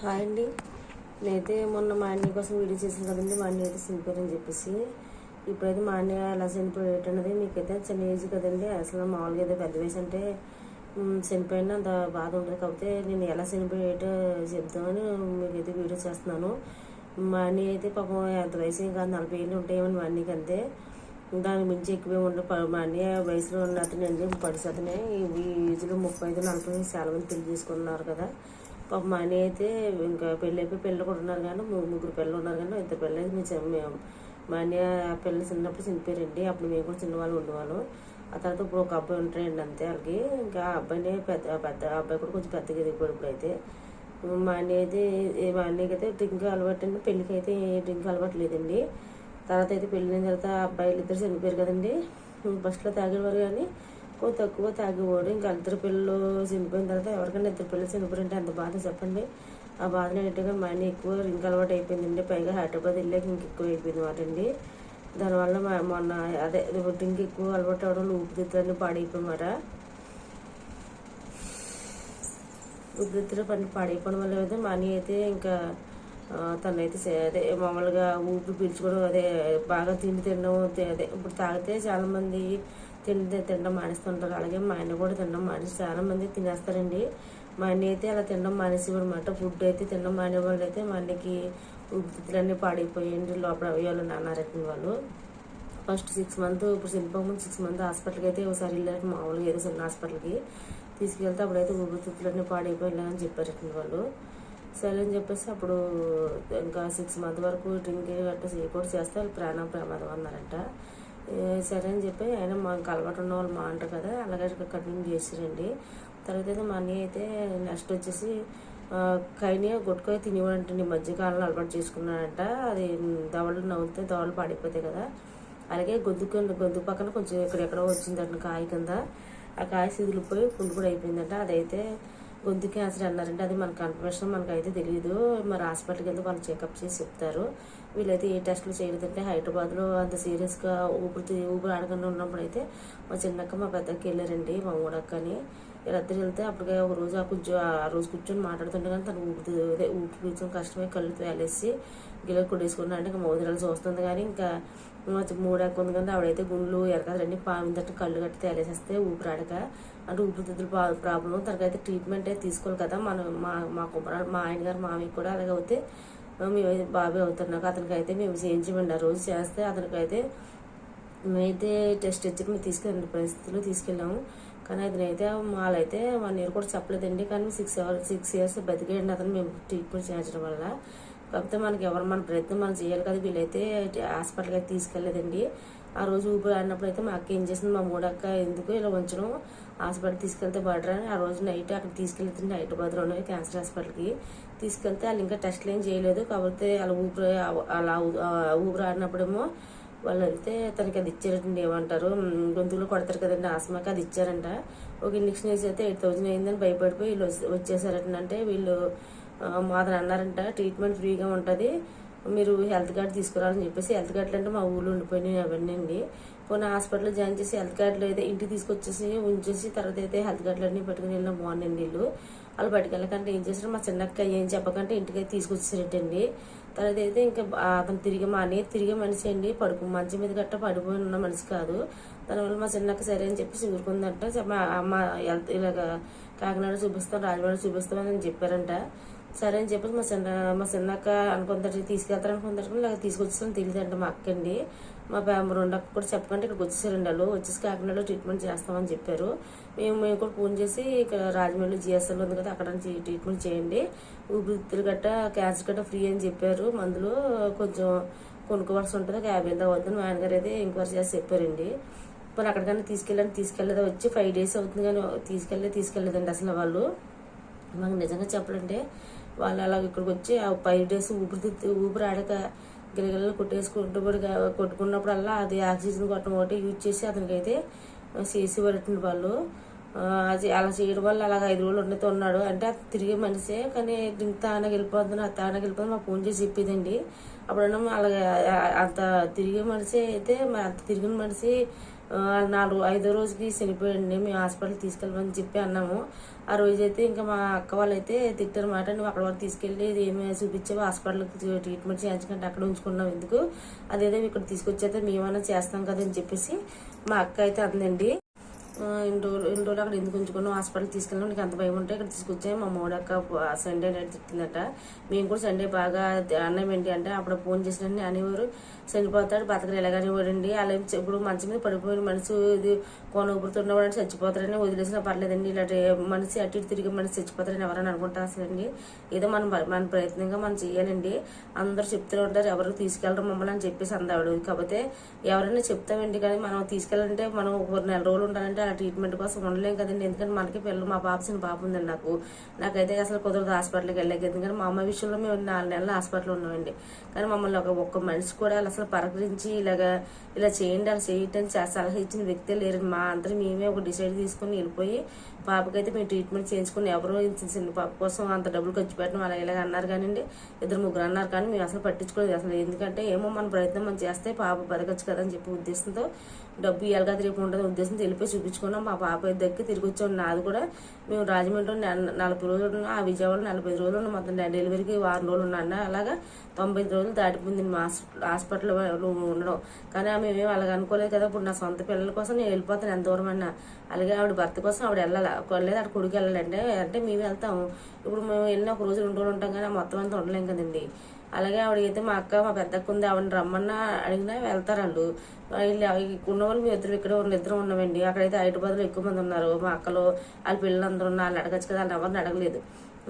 Hi అండి. నేనైతే మొన్న మా అన్నయ్య కోసం వీడియో చేసాను కదండి. మా అన్నయ్య అయితే చనిపోయారని చెప్పేసి ఇప్పుడైతే మా అన్నయ్య ఎలా చనిపోయేట అన్నది మీకైతే చిన్న ఏజ్ కదండి. అసలు మామూలుగా అయితే పెద్ద వయసు అంటే చనిపోయినా అంత బాధ ఉంటుంది. కాకపోతే నేను ఎలా చనిపోయేటో చెప్దామని మీకైతే వీడియో చేస్తున్నాను. మా అన్నయ్య అయితే పాపం ఎంత వయసు ఏం కాదు, 40 ఏళ్ళు ఉంటాయేమని మా అన్నయ్యకి అంతే. దానికి మించి ఎక్కువే ఉండదు. మా అన్నయ్య వయసులో ఉన్న అతను అండి 10 ఈ ఏజ్లో 35-40 చాలా మంది పెళ్లి చేసుకున్నారు కదా. పాప మా అన్నయ్య అయితే ఇంకా పెళ్ళి కూడా ఉన్నారు కానీ ముగ్గురు పిల్లలు ఉన్నారు కానీ 2 పిల్లలు అయితే మేము మా అన్నయ్య పిల్లలు చిన్నప్పుడు చనిపోయారండి. అప్పుడు మేము కూడా చిన్నవాళ్ళు ఉండేవాళ్ళం. ఆ తర్వాత ఇప్పుడు ఒక అబ్బాయి ఉంటాయండి అంతే. వాళ్ళకి ఇంకా ఆ అబ్బాయినే పెద్ద అబ్బాయి కూడా కొంచెం పెద్దగా ఎదిగిపోయాడు. ఇప్పుడైతే మా అన్నయ్యకి అయితే డ్రింక్ అలవాటు అండి. పెళ్ళికి అయితే డ్రింక్ అలవాటు లేదండి. తర్వాత అయితే పెళ్ళిన తర్వాత అబ్బాయిలు ఇద్దరు చనిపోయారు కదండి. ఫస్ట్లో తాగేవారు కానీ కొంచెం తక్కువ తాగేవాడు. ఇంకా 2 పిల్లలు చనిపోయిన తర్వాత ఎవరికైనా 2 పిల్లలు చనిపోయారంటే ఎంత బాధ చెప్పండి. ఆ బాధలు ఏంటంటే మా అన్న ఎక్కువ డ్రింక్ అలవాటు అయిపోయిందండి. పైగా హైదరాబాద్ వెళ్ళాక ఇంక ఎక్కువ అయిపోయింది మాట అండి. దానివల్ల మొన్న అదే డ్రింక్ ఎక్కువ అలవాటు అవడం ఊపిరితిత్తులన్నీ పాడైపోయినమాట. ఊపిరితిత్తులు పాడైపోవడం వల్ల అయితే మా అన్నయ్య అయితే ఇంకా తనైతే అదే మామూలుగా ఊపిరి పీల్చుకోవడం, అదే బాగా తినడం, అదే ఇప్పుడు తాగితే చాలామంది తినడం మానేస్తుంటారు. అలాగే మా ఆయన కూడా తినడం మానేసి చాలామంది తినేస్తారండి. మా అన్న అయితే అలా తినడం మానేసేవాడు అనమాట. ఫుడ్ అయితే తినడం మానే వాళ్ళు అయితే మా అన్నకి ఊపిరితిత్తులన్నీ పాడైపోయండి. లోపల అవయవాలు నానారెట్టిన వాళ్ళు ఫస్ట్ 6 months ఇప్పుడు చనిపోకముందు 6 months హాస్పిటల్కి అయితే ఒకసారి వెళ్ళారు. మామూలుగా ఏదో చిన్న హాస్పిటల్కి తీసుకెళ్తే అప్పుడైతే ఊపిరితిత్తులన్నీ పాడైపోయాయని చెప్పారటండి వాళ్ళు. సరే అని చెప్పేసి అప్పుడు ఇంకా 6 months వరకు డ్రింక్ గట్రా చేయకూడదు, చేస్తే వాళ్ళు ప్రమాదం అన్నారంట. సరే అని చెప్పి ఆయన మాకు అలవాటు ఉన్న వాళ్ళు మా అంటారు కదా, అలాగే కంటిన్యూ చేసారండి. తర్వాత అయితే మా అన్నయ్య అయితే నెక్స్ట్ వచ్చేసి కైని గుట్కాయ తినేవాడంటండి. మధ్యకాలంలో అలవాటు చేసుకున్నాడంట. అది దవడలు నవ్వుతే దవడలు పాడైపోతాయి కదా. అలాగే గొంతు పక్కన కొంచెం ఎక్కడెక్కడో వచ్చిందంట కాయ కింద. ఆ కాయ సిదిలిపోయి పుండు కూడా అయిపోయిందంట. అదైతే గొంతు క్యాన్సర్ అన్నారంటే అది మన కన్ఫర్మేషన్ మనకైతే తెలియదు. మరి హాస్పిటల్కి వెళ్తే వాళ్ళు చెకప్ చేసి చెప్తారు. వీళ్ళైతే ఏ టెస్టులు చేయలేదంటే హైదరాబాద్లో అంత సీరియస్గా ఊపిరి ఆడకుండా ఉన్నప్పుడు అయితే మా చిన్నక్క మా పెద్దకి వెళ్ళారండి, మా మూడక్కని. వీళ్ళిద్దరు వెళ్తే అప్పటికే ఒక రోజు ఆ రోజు కూర్చొని మాట్లాడుతుంటే కానీ తను ఊపిరి పీల్చడం కష్టమై కళ్ళు వేలేసి గిల్ల కొట్టేసుకున్నా అంటే ఇంకా మోదిరాలు చూస్తుంది. కానీ ఇంకా మూడక్క ఉంది కానీ ఆవిడైతే గుండ్లు ఎరకాలండి పామిందంటే కళ్ళు కట్టి తేలేసేస్తే ఊపిరాడక అంటే ఊపిరితిత్తుల ప్రాబ్లం. తనకైతే ట్రీట్మెంట్ అయితే తీసుకోవాలి కదా. మా ఆయన గారు మామయ్య కూడా అలాగే అవుతే మేమైతే బాబే అవుతున్నాక అతనికి అయితే మేము చేయించమండి. ఆ రోజు చేస్తే అతనికైతే మేమైతే టెస్ట్ వచ్చి మేము తీసుకెళ్ళండి పరిస్థితుల్లో తీసుకెళ్ళాము. కానీ అతనైతే వాళ్ళైతే 1 year కూడా చెప్పలేదండి. కానీ 6 years బతికేయండి అతను మేము ట్రీట్మెంట్ చేయించడం వల్ల. కాకపోతే మన ప్రయత్నం మనం చేయాలి కదా. వీళ్ళైతే హాస్పిటల్కి అయితే తీసుకెళ్ళలేదండి. ఆ రోజు ఊపిరి ఆడినప్పుడు అయితే మా అక్క ఏం చేసింది, మా మూడక్క ఎందుకు ఇలా ఉంచడం, హాస్పిటల్ తీసుకెళ్తే బెటర్ అని ఆ రోజు నైట్ అక్కడ తీసుకెళ్తుంది. హైదరాబాద్లోనే క్యాన్సర్ హాస్పిటల్కి తీసుకెళ్తే వాళ్ళు ఇంకా టెస్ట్లు ఏం చేయలేదు. కాకపోతే అలా ఊపిరి ఆడినప్పుడేమో వాళ్ళు వెళ్తే తనకి అది ఇచ్చారండి. ఏమంటారు, గొంతులో కొడతారు కదండి ఆస్మాకి, అది ఇచ్చారంట. ఒక ఇంజక్షన్ వేసి అయితే 8,000 అయిందని భయపడిపోయి వీళ్ళు వచ్చేసారంట. అంటే వీళ్ళు మాదని అన్నారంట ట్రీట్మెంట్ ఫ్రీగా ఉంటుంది, మీరు హెల్త్ కార్డు తీసుకురావాలని చెప్పేసి. హెల్త్ కార్డులు అంటే మా ఊళ్ళో ఉండిపోయినాయి అవన్నీ అండి. కొన్ని హాస్పిటల్లో జాయిన్ చేసి హెల్త్ కార్డులు అయితే ఇంటికి తీసుకొచ్చేసి ఉంచేసి తర్వాత అయితే హెల్త్ కార్డులు అన్నీ పట్టుకుని వెళ్ళిన బాగుండండి. వాళ్ళు బయటకెళ్ళకంటే ఏం చేశారు, మా చిన్నక్క ఏం చెప్పకంటే ఇంటికి తీసుకొచ్చేసారటండి. తర్వాత అయితే ఇంకా అతను మా అన్నయ్య తిరిగే మనిషి అండి. మంచం మీద గట్ట పడిపోయి ఉన్న మనిషి కాదు. దానివల్ల మా చిన్నక్క సరే అని చెప్పేసి ఊరుకుందంట. అమ్మ ఇలాగ కాకినాడ చూపిస్తాం, రాజమండ్రి చూపిస్తామని అని చెప్పారంట. సరే అని చెప్పేసి మా చిన్నక్క అనుకుంటారు తీసుకెళ్తారు అనుకుంటారు, ఇలా తీసుకొచ్చేసాను తెలియదంట మా అక్కండి. మా 2 అక్క కూడా చెప్పకంటే ఇక్కడికి వచ్చేసారండి. వాళ్ళు వచ్చేసి కాకినాడలో ట్రీట్మెంట్ చేస్తామని చెప్పారు. మేము కూడా ఫోన్ చేసి ఇక్కడ రాజమండ్రి జిఎస్ఎల్ ఉంది కదా అక్కడ ట్రీట్మెంట్ చేయండి, ఊపిరితిత్తులు గట్ట క్యాన్సర్ గట్ట ఫ్రీ అని చెప్పారు. మందులు కొంచెం కొనుక్కోవాల్సి ఉంటుంది, 50,000 అవుతుంది. మా ఆయనగారు అయితే ఎంక్వైరీ చేసి చెప్పారండి. మరి అక్కడికన్నా తీసుకెళ్ళదా వచ్చి 5 days అవుతుంది కానీ తీసుకెళ్ళలేదండి అసలు. వాళ్ళు మాకు నిజంగా చెప్పాలంటే వాళ్ళు అలా ఇక్కడికి వచ్చి ఆ 5 days ఊపిరి ఆడక గిలగిలలో కొట్టుకున్నప్పుడల్లా అది ఆక్సిజన్ కొట్టడం ఒకటి యూజ్ చేసి అతనికైతే చేసి పడుతుంది వాళ్ళు. అది అలా చేయడం వల్ల అలాగ 5 రోజులు ఉన్నతో ఉన్నాడు. అంటే అది తిరిగే మనిషే కానీ తానకి వెళ్ళిపోతుంది మాకు ఫోన్ చేసి చెప్పేదండి. అప్పుడన్నా అలాగే అంత తిరిగే మనిషి అయితే అంత తిరిగిన మనిషి 5వ రోజుకి చనిపోయాడండి. మేము హాస్పిటల్కి తీసుకెళ్ళమని చెప్పి అన్నాము. ఆ రోజైతే ఇంకా మా అక్క వాళ్ళైతే తిట్టారన్నమాట, నువ్వు అక్కడ వరకు తీసుకెళ్ళి ఏమి చూపించావు, హాస్పిటల్కి ట్రీట్మెంట్ చేయించకంటే అక్కడ ఉంచుకున్నావు ఎందుకు, అదేదో ఇక్కడ తీసుకొచ్చేస్తే మేమన్నా చేస్తాం కదా అని చెప్పేసి మా అక్క అయితే అందండి. ఇన్ని రోజులు అక్కడ ఎందుకు ఉంచుకున్నాం, హాస్పిటల్ తీసుకెళ్ళాం, నీకు అంత భయం ఉంటే ఇక్కడ తీసుకొచ్చాయి. మా మూడక్క సండే నైట్ తిట్టిందట. మేము కూడా సండే బాగా అన్నం ఏంటి అంటే అప్పుడు ఫోన్ చేసినట్టు అనేవారు, చనిపోతాడు బతకలు ఎలాగనివాడండి, అలా ఇప్పుడు మంచి మీద పడిపోయిన మనిషి ఇది కొన ఊపుతున్నవాడు చచ్చిపోతారని వదిలేసినా పర్లేదండి, ఇలాంటి మనిషి అటు ఇటు తిరిగి మనిషి చచ్చిపోతారని ఎవరైనా అనుకుంటారు అసలండి. ఏదో మన ప్రయత్నంగా మనం చేయాలండి. అందరూ చెప్తూ ఉంటారు ఎవరికి తీసుకెళ్ళరు మమ్మల్ని అని చెప్పేసి అందాడు. కాకపోతే ఎవరైనా చెప్తామండి, కానీ మనం తీసుకెళ్ళాలంటే మనం ఒక నెల రోజులు ఉండాలంటే అలా ట్రీట్మెంట్ కోసం ఉండలేం కదండి. ఎందుకంటే మనకి పిల్లలు, మా పాప చిన్న పాప ఉందండి నాకైతే అసలు కుదరదు హాస్పిటల్కి వెళ్ళలేదు. ఎందుకంటే మా అమ్మ విషయంలో మేము 4 నెలలు హాస్పిటల్లో ఉన్నామండి. కానీ మమ్మల్ని ఒక్క మనిషి కూడా అసలు పరకరించి ఇలా చేయండి అలా చేయటం సలహా ఇచ్చిన వ్యక్తే లేరండి. మా అందరూ మేమే ఒక డిసైడ్ తీసుకుని వెళ్ళిపోయి పాపకైతే మేము ట్రీట్మెంట్ చేయించుకుని ఎవరో చిన్న పాప కోసం అంత డబ్బులు ఖర్చు పెట్టడం అలా ఇలాగ అన్నారు కానివ్వండి, 2-3 అన్నారు కానీ మేము అసలు పట్టించుకోలేదు అసలు. ఎందుకంటే ఏమో మన ప్రయత్నం మనం చేస్తే పాప బతకచ్చు కదా అని చెప్పి ఉద్దేశంతో, డబ్బు ఇవ్వాలి కదా రేపు ఉంటుంది ఉద్దేశంతో వెళ్ళిపోయి చూపించుకున్నాం. మా పాప దగ్గర తిరిగి వచ్చాం. నాది కూడా మేము రాజమండ్రిలో 40 రోజులు ఉన్నా, ఆ విజయవాడలో 45 రోజులు ఉన్నా, మొత్తం డెలివరీకి 6 రోజులు ఉన్నా, అలాగా 90 రోజులు దాటిపోయింది మా హాస్పిటల్లో ఉండడం. కానీ మేమేం అలాగ అనుకోలేదు కదా. ఇప్పుడు నా సొంత పిల్లల కోసం నేను వెళ్ళిపోతాను ఎంత దూరం అన్నా, అలాగే ఆవిడ భర్త కోసం ఆవిడ వెళ్ళాలి, లేదు ఆవిడ కొడుకు వెళ్ళాలంటే అంటే మేము వెళ్తాము. ఇప్పుడు మేము వెళ్ళిన ఒక రోజు 2 రోజులు ఉంటాం కానీ మొత్తం అంతా ఉండలేం కదండి. అలాగే ఆవిడైతే మా అక్క మా పెద్దక్క ఉంది, ఆవిడని రమ్మన్నా అడిగినా వెళ్తారు వాళ్ళు. ఉన్నవాళ్ళు మేము ఇద్దరు ఉన్నామండి. అక్కడైతే హైదరాబాద్లో ఎక్కువ మంది ఉన్నారు. మా అక్కలు వాళ్ళ పిల్లలందరూ ఉన్నారు, వాళ్ళు అడగచ్చు కదా, వాళ్ళు ఎవరిని అడగలేదు.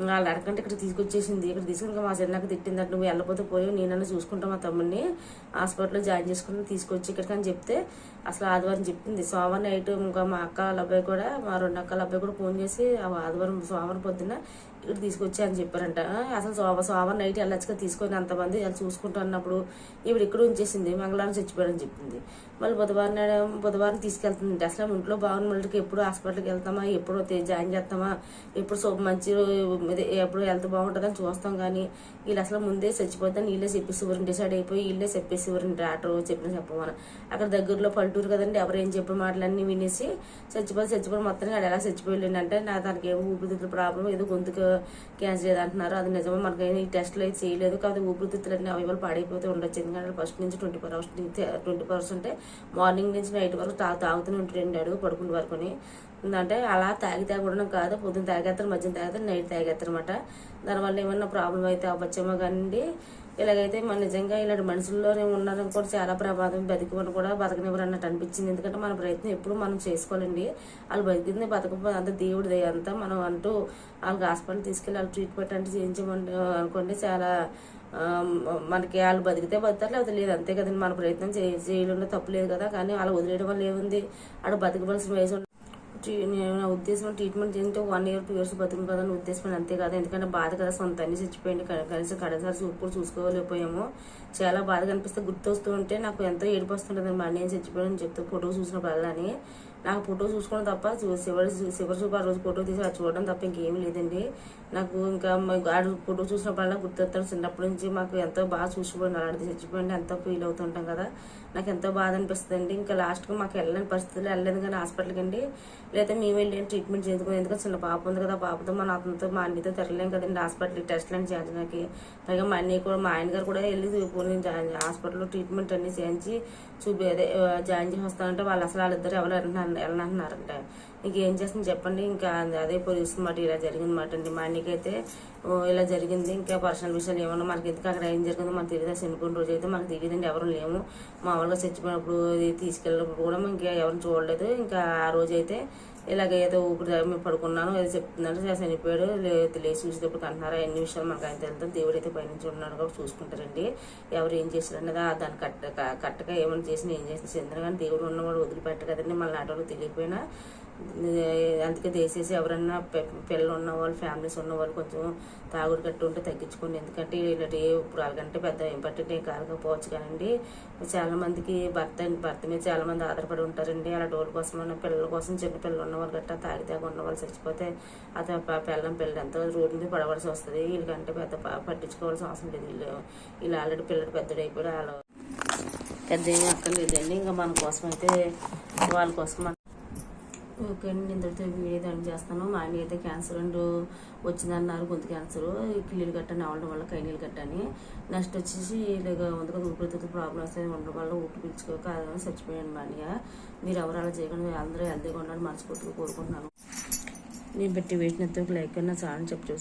వాళ్ళు అడగంటే ఇక్కడ తీసుకొచ్చేసింది. ఇక్కడ తీసుకుని మా చిన్నక్క తిట్టిందట, నువ్వు వెళ్ళకపోతే పోయి నేనన్నా చూసుకుంటా మా తమ్ముడిని హాస్పిటల్లో జాయిన్ చేసుకుని తీసుకొచ్చి ఇక్కడికి అని చెప్తే అసలు ఆదివారం చెప్పింది. సోమవారం నైట్ ఇంకా మా అక్క వాళ్ళ అబ్బాయి కూడా, మా 2 అక్కల అబ్బాయి కూడా ఫోన్ చేసి సోమవారం పొద్దున్న ఇక్కడ తీసుకొచ్చి అని చెప్పారంట. అసలు సోమవారం నైట్ వెళ్ళొచ్చుగా తీసుకొని అంతమంది వాళ్ళు చూసుకుంటూ అన్నప్పుడు ఈవిడ ఇక్కడ ఉంచేసింది, మంగళవారం చచ్చిపోయాడని చెప్పింది. మళ్ళీ బుధవారం తీసుకెళ్తుంది. అసలు ఇంట్లో బాగున్న మళ్ళీ ఎప్పుడు హాస్పిటల్కి వెళ్తామా, ఎప్పుడు జాయిన్ చేస్తామా, ఎప్పుడు మంచి ఎప్పుడు హెల్త్ బాగుంటుందని చూస్తాం. కానీ వీళ్ళు అసలు ముందే చచ్చిపోతాను వీళ్ళే చెప్పేసేవారు, డిసైడ్ అయిపోయి వీళ్ళే చెప్పేసేవారు. డాక్టర్ చెప్పమని అక్కడ దగ్గరలో పల్లెటూరు కదండి, ఎవరు ఏం చెప్పే మాటలన్నీ వినేసి చచ్చిపోయి మొత్తానికి అది ఎలా చచ్చిపోయాడు అంటే తనకి ఏమో ఊపిరితిత్తుల ప్రాబ్లం, ఏదో గొంతుకు క్యాన్సర్ ఏదో అంటున్నారు. అది నిజమో మనకి ఈ టెస్ట్లు అయితే చేయలేదు. కాదు ఊపిరితిత్తులు అన్ని అవయవాలు పాడైపోతే ఉండొచ్చు. ఎందుకంటే ఫస్ట్ నుంచి 20% మార్నింగ్ నుంచి నైట్ వరకు తాగుతూనే ఉంటాడండి అడుగు పడుకునే వరకుని. అంటే అలా తాగి ఉండడం కాదు, పొద్దున్న తాగేస్తారు, మధ్యాహ్నం తాగేస్తారు, నైట్ తాగేస్తారు అనమాట. దానివల్ల ఏమన్నా ప్రాబ్లం అయితే అవ్వచ్చేమో కానీ ఇలాగైతే మన నిజంగా ఇలాంటి మనుషుల్లోనే ఉన్నారని కూడా చాలా ప్రమాదం. బతికివని కూడా బతకనివ్వరు అన్నట్టు అనిపించింది. ఎందుకంటే మన ప్రయత్నం ఎప్పుడు మనం చేసుకోవాలండి. వాళ్ళు బతికింది బతకపోతే అంత దేవుడి అంతా మనం అంటూ వాళ్ళకి హాస్పిటల్ తీసుకెళ్ళి వాళ్ళు ట్రీట్మెంట్ అంటే చేయించమంటే అనుకోండి చాలా మనకి వాళ్ళు బతికితే బతుకుతారు, లేకపోతే లేదు అంతే కదండి. మన ప్రయత్నం చేయడంలో తప్పు లేదు కదా. కానీ వాళ్ళు వదిలేయడం వల్ల ఏముంది, ఆడ బతకవలసిన వయసు నా ఉద్దేశం ట్రీట్మెంట్ చేస్తే 1 year 2 years బతుకు కదా అని ఉద్దేశం అంతే కదా. ఎందుకంటే బాధ కదా, సొంత అన్ని చచ్చిపోయింది, కనీసం కడసారి చూపు చూసుకోలేకపోయాము. చాలా బాధగా అనిపిస్తే గుర్తొస్తూ ఉంటే నాకు ఎంతో ఏడుపు వస్తుంటుంది. మా అన్నయ్య చచ్చిపోయాడని చెప్తే ఫోటో చూసినప్పుడు అని నాకు ఫోటో చూసుకోవడం తప్ప చివరి చూపు ఆ రోజు ఫోటో తీసి అది చూడడం తప్ప ఇంకేమీ లేదండి. నాకు ఇంకా ఆడు ఫోటో చూసినప్పుడల్లా గుర్తొస్తాడు. చిన్నప్పటి నుంచి మాకు ఎంతో బాగా చూసిపోయింది, అలాంటిది చచ్చిపోయింది ఎంతో ఫీల్ అవుతుంటాం కదా. నాకు ఎంతో బాధ అనిపిస్తుంది అండి. ఇంకా లాస్ట్గా మాకు వెళ్ళని పరిస్థితులు వెళ్ళలేదు కానీ హాస్పిటల్కి అండి, లేదా మేము వెళ్ళి ట్రీట్మెంట్ చేయించుకుని. ఎందుకంటే చిన్న పాప ఉంది కదా, పాపతో మన అతనితో మా అన్నితో తిరగలేం కదండి హాస్పిటల్కి టెస్ట్లు అని చేయించడానికి. పైగా మా అన్నయ్య కూడా, మా ఆయన గారు కూడా వెళ్ళి హాస్పిటల్లో ట్రీట్మెంట్ అన్ని చేయించి అదే జాయిన్ చేసి వస్తానంటే వాళ్ళు అసలు వాళ్ళిద్దరు ఎవరు వెళ్ళనంటున్నారంట. ఇంకేం చేస్తుంది చెప్పండి. ఇంకా అదే పొజిషన్ మాట ఇలా జరిగింది మాట అండి. మా అన్నయ్యకైతే ఇలా జరిగింది. ఇంకా పర్సనల్ విషయాలు ఏమన్నా మనకి ఎందుకు అక్కడ ఏం జరిగిందో మనకు తెలియదు. చనిపోయిన రోజు అయితే మనకు తెలియదండి, ఎవరు లేము. మామూలుగా చచ్చిపోయినప్పుడు తీసుకెళ్ళినప్పుడు కూడా ఇంకా ఎవరిని చూడలేదు. ఇంకా ఆ రోజు అయితే ఇలాగ ఏదో ఊపిరి మేము పడుకున్నాను ఏదో చెప్తున్నాడు, చనిపోయాడు లేచి చూసేటప్పుడు అంటున్నారు. అన్ని విషయాలు మనకు ఆయన తెలుస్తుంది. దేవుడు అయితే పైనుంచి ఉన్నాడు కాబట్టి చూసుకుంటారండి. ఎవరు ఏం చేశారన్నది దాన్ని కట్టగా ఏమైనా చేసినా ఏం చేసినా చెందిన కానీ దేవుడు ఉన్నవాడు వదిలిపెట్ట కదండి. మళ్ళీ నాటోళ్ళు తెలియకపోయినా. అందుకే దయచేసి ఎవరన్నా పిల్లలు ఉన్నవాళ్ళు, ఫ్యామిలీస్ ఉన్నవాళ్ళు కొంచెం తాగుడు కట్టు ఉంటే తగ్గించుకోండి. ఎందుకంటే ఇలాంటి ఇప్పుడు వాళ్ళకంటే పెద్ద ఇంపార్టెంట్ ఏం కాకపోవచ్చు కానండి. చాలా మందికి భర్త మీద చాలా మంది ఆధారపడి ఉంటారండి. అలాంటి వాళ్ళ కోసం, పిల్లల కోసం, చిన్న పిల్లలు ఉన్నవాళ్ళు గట్టా తాగి ఉన్నవాళ్ళు చచ్చిపోతే అతను పిల్లలు ఎంతో రోడ్డు మీద పడవలసి వస్తుంది. వీళ్ళకంటే పెద్ద పట్టించుకోవాల్సిన అవసరం లేదు. వీళ్ళు ఆల్రెడీ పిల్లలు పెద్దడైపోయి వాళ్ళు పెద్ద ఏమీ అక్కర్లేదండి. ఇంకా మన కోసం అయితే వాళ్ళ కోసం ఓకే అండి. నేను ఇంతటితో వీడియో దాన్ని చేస్తాను. మా ఆయన అయితే క్యాన్సర్ అండ్ వచ్చిందన్నారు, గొంతు క్యాన్సర్, కిళ్ళీలు గట్టని అవడం వల్ల కైనీళ్ళు గట్టని. నెక్స్ట్ వచ్చేసి ఇలాగ ఉంది కదా, ఊపిరితిత్తు ప్రాబ్లం వస్తే ఉండడం వల్ల ఊపిరి పీల్చుకోక చచ్చిపోయాను మా అన్నయ్య. మీరు ఎవరు అలా చేయకుండా అందరూ హెల్తీగా ఉండాలని మనస్ఫూర్తిగా కోరుకుంటున్నాను. నేను పెట్టి వేసినందుకు లైక్ అన్న చాలా చెప్పు